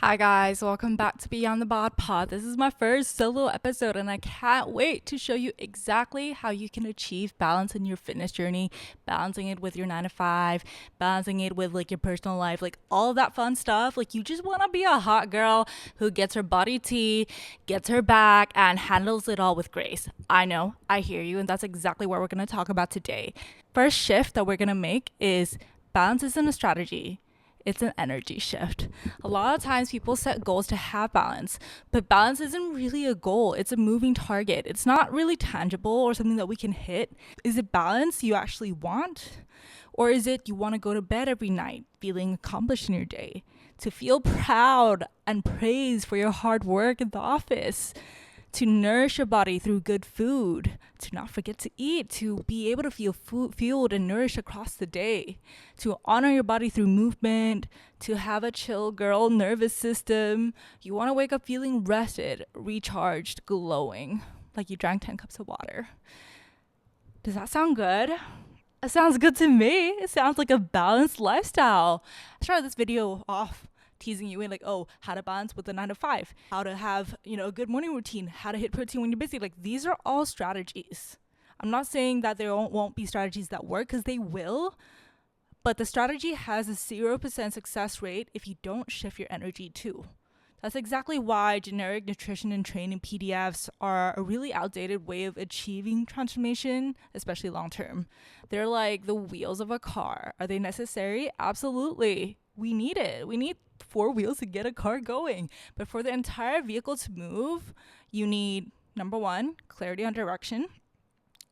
Hi guys, welcome back to Beyond the Bod Pod. This is my first solo episode and I can't wait to show you exactly how you can achieve balance in your fitness journey, balancing it with your 9 to 5, balancing it with like your personal life, like all of that fun stuff. Like you just want to be a hot girl who gets her body tea, gets her back and handles it all with grace. I know, I hear you, and that's exactly what we're going to talk about today. First shift that we're going to make is balance isn't a strategy. It's an energy shift. A lot of times people set goals to have balance, but balance isn't really a goal. It's a moving target. It's not really tangible or something that we can hit. Is it balance you actually want? Or is it you want to go to bed every night feeling accomplished in your day? To feel proud and praised for your hard work in the office? To nourish your body through good food, to not forget to eat, to be able to feel fueled and nourished across the day, to honor your body through movement, to have a chill girl nervous system. You want to wake up feeling rested, recharged, glowing, like you drank 10 cups of water. Does that sound good? It sounds good to me. It sounds like a balanced lifestyle. I started this video off teasing you in like, oh, how to balance with the 9 to 5, how to have, a good morning routine, how to hit protein when you're busy. Like these are all strategies. I'm not saying that there won't be strategies that work, because they will, but the strategy has a 0% success rate if you don't shift your energy too. That's exactly why generic nutrition and training PDFs are a really outdated way of achieving transformation, especially long term. They're like the wheels of a car. Are they necessary? Absolutely. We need it. We need 4 wheels to get a car going. But for the entire vehicle to move, you need, number 1, clarity on direction.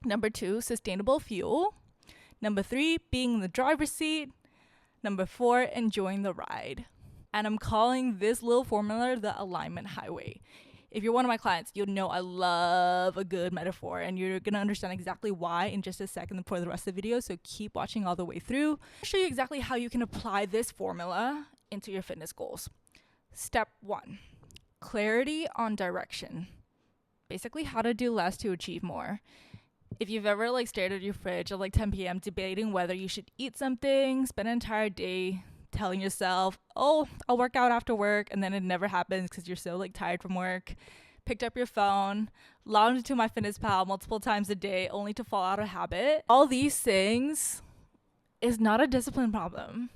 Number 2, sustainable fuel. Number 3, being in the driver's seat. Number 4, enjoying the ride. And I'm calling this little formula the alignment highway. If you're one of my clients, you'll know I love a good metaphor, and you're going to understand exactly why in just a second for the rest of the video. So keep watching all the way through. I'll show you exactly how you can apply this formula into your fitness goals. Step 1, clarity on direction. Basically how to do less to achieve more. If you've ever stared at your fridge at 10 p.m. debating whether you should eat something, spend an entire day telling yourself, oh, I'll work out after work, and then it never happens because you're so tired from work, picked up your phone, logged into MyFitnessPal multiple times a day only to fall out of habit. All these things is not a discipline problem.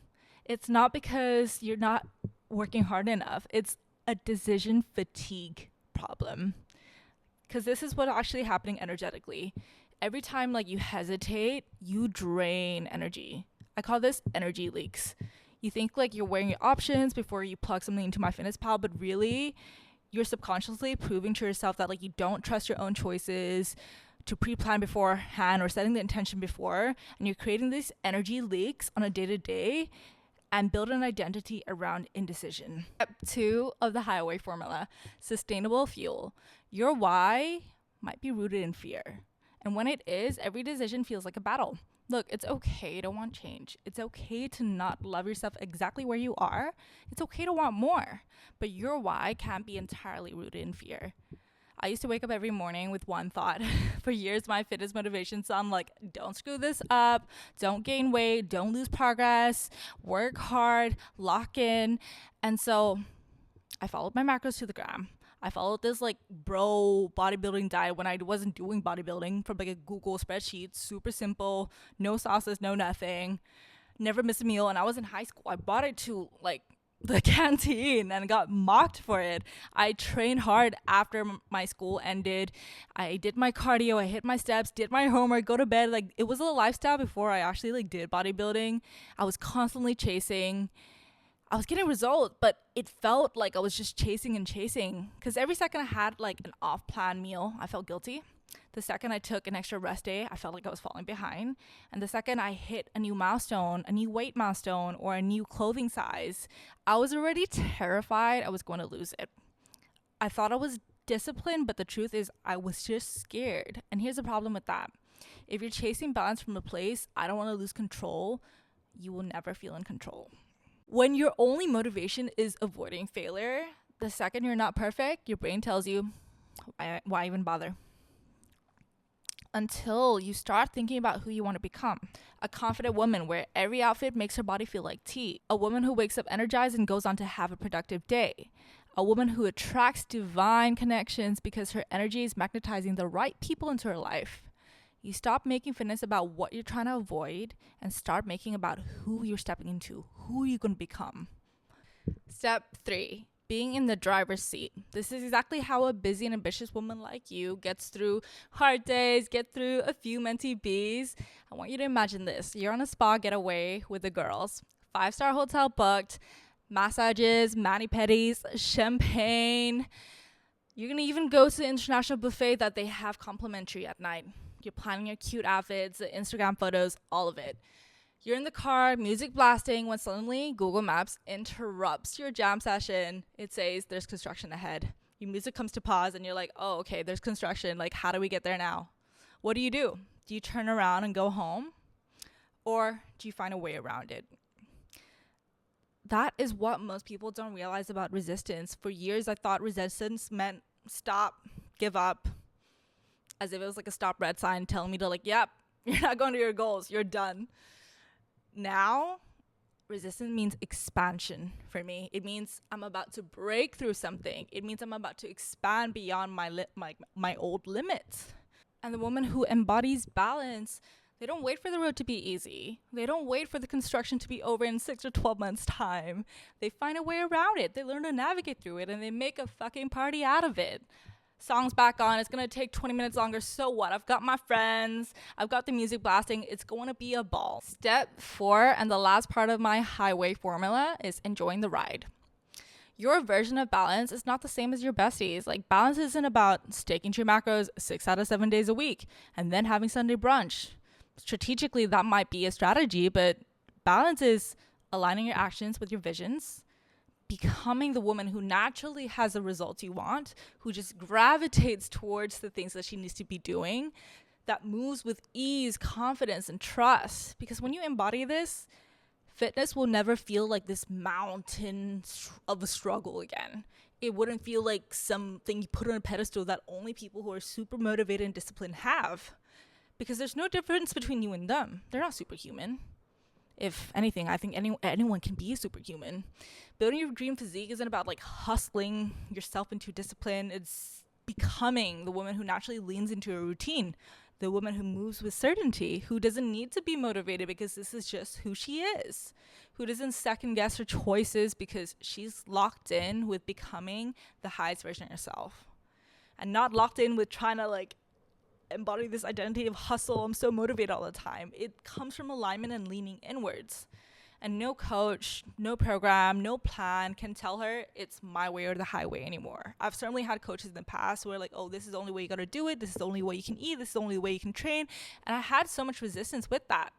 It's not because you're not working hard enough. It's a decision fatigue problem. Because this is what's actually happening energetically. Every time you hesitate, you drain energy. I call this energy leaks. You think you're weighing your options before you plug something into MyFitnessPal, but really you're subconsciously proving to yourself that you don't trust your own choices, to pre-plan beforehand or setting the intention before, and you're creating these energy leaks on a day-to-day and build an identity around indecision. Step 2 of the highway formula, sustainable fuel. Your why might be rooted in fear. And when it is, every decision feels like a battle. Look, it's okay to want change. It's okay to not love yourself exactly where you are. It's okay to want more. But your why can't be entirely rooted in fear. I used to wake up every morning with one thought. For years, my fitness motivation song, don't screw this up, don't gain weight, don't lose progress, work hard, lock in. And so I followed my macros to the gram. I followed this bro bodybuilding diet when I wasn't doing bodybuilding from a Google spreadsheet. Super simple, no sauces, no nothing. Never missed a meal. And I was in high school. I brought it to the canteen and got mocked for it. I trained hard after my school ended. I did my cardio, I hit my steps, did my homework, go to bed. It was a lifestyle before I actually did bodybuilding. I was constantly chasing. I was getting results, but it felt like I was just chasing and chasing, because every second I had an off-plan meal, I felt guilty. The second I took an extra rest day, I felt like I was falling behind. And the second I hit a new milestone, a new weight milestone, or a new clothing size, I was already terrified I was going to lose it. I thought I was disciplined, but the truth is I was just scared. And here's the problem with that. If you're chasing balance from a place, I don't want to lose control, you will never feel in control. When your only motivation is avoiding failure, the second you're not perfect, your brain tells you, why even bother? until you start thinking about who you want to become. A confident woman where every outfit makes her body feel like tea. A woman who wakes up energized and goes on to have a productive day. A woman who attracts divine connections because her energy is magnetizing the right people into her life. You stop making fitness about what you're trying to avoid and start making about who you're stepping into, who you're going to become. Step 3, being in the driver's seat. This is exactly how a busy and ambitious woman like you gets through hard days, get through a few mentee Bs. I want you to imagine this. You're on a spa getaway with the girls, 5-star hotel booked, massages, mani-pedis, champagne. You're going to even go to the international buffet that they have complimentary at night. You're planning your cute outfits, the Instagram photos, all of it. You're in the car, music blasting, when suddenly Google Maps interrupts your jam session. It says there's construction ahead. Your music comes to pause and you're like, oh, okay, there's construction. Like, how do we get there now? What do? Do you turn around and go home? Or do you find a way around it? That is what most people don't realize about resistance. For years, I thought resistance meant stop, give up, as if it was like a stop red sign telling me to like, yep, you're not going to your goals, you're done. Now, resistance means expansion for me. It means I'm about to break through something. It means I'm about to expand beyond my old limits. And the woman who embodies balance, they don't wait for the road to be easy. They don't wait for the construction to be over in 6 or 12 months' time. They find a way around it. They learn to navigate through it, and they make a fucking party out of it. Song's back on. It's going to take 20 minutes longer. So what? I've got my friends. I've got the music blasting. It's going to be a ball. Step 4, and the last part of my highway formula, is enjoying the ride. Your version of balance is not the same as your besties. Like, balance isn't about sticking to your macros 6 out of 7 days a week and then having Sunday brunch. Strategically, that might be a strategy, but balance is aligning your actions with your visions, becoming the woman who naturally has the results you want, who just gravitates towards the things that she needs to be doing, that moves with ease, confidence, and trust. Because when you embody this, fitness will never feel like this mountain of a struggle again. It wouldn't feel like something you put on a pedestal that only people who are super motivated and disciplined have. Because there's no difference between you and them. They're not superhuman. If anything, I think anyone can be a superhuman. Building your dream physique isn't about like hustling yourself into discipline. It's becoming the woman who naturally leans into a routine, the woman who moves with certainty, who doesn't need to be motivated because this is just who she is, who doesn't second guess her choices because she's locked in with becoming the highest version of herself, and not locked in with trying to like embody this identity of hustle. I'm so motivated all the time. It comes from alignment and leaning inwards. And no coach, no program, no plan can tell her it's my way or the highway anymore. I've certainly had coaches in the past who are like, oh, this is the only way you got to do it. This is the only way you can eat. This is the only way you can train. And I had so much resistance with that.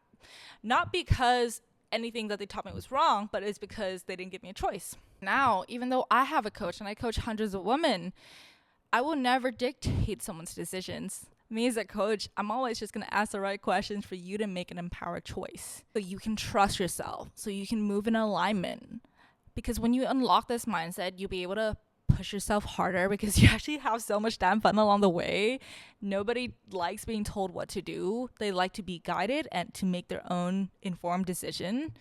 Not because anything that they taught me was wrong, but it's because they didn't give me a choice. Now, even though I have a coach and I coach hundreds of women, I will never dictate someone's decisions. Me as a coach, I'm always just going to ask the right questions for you to make an empowered choice, so you can trust yourself, so you can move in alignment. Because when you unlock this mindset, you'll be able to push yourself harder because you actually have so much damn fun along the way. Nobody likes being told what to do. They like to be guided and to make their own informed decision.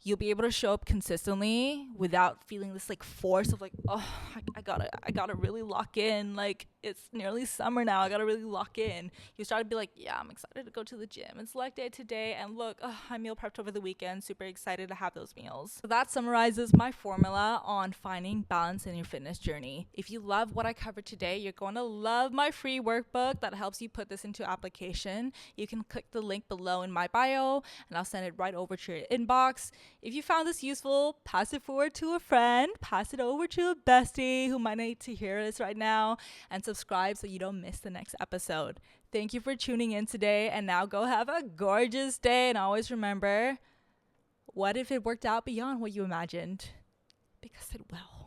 You'll be able to show up consistently without feeling this like force of like, oh, I gotta really lock in. Like, it's nearly summer now. I gotta really lock in. You start to be like, yeah, I'm excited to go to the gym. It's leg day today. And look, I meal prepped over the weekend. Super excited to have those meals. So that summarizes my formula on finding balance in your fitness journey. If you love what I covered today, you're going to love my free workbook that helps you put this into application. You can click the link below in my bio and I'll send it right over to your inbox. If you found this useful, pass it forward to a friend, pass it over to a bestie who might need to hear this right now, and subscribe so you don't miss the next episode. Thank you for tuning in today, and now go have a gorgeous day. And always remember, what if it worked out beyond what you imagined? Because it will.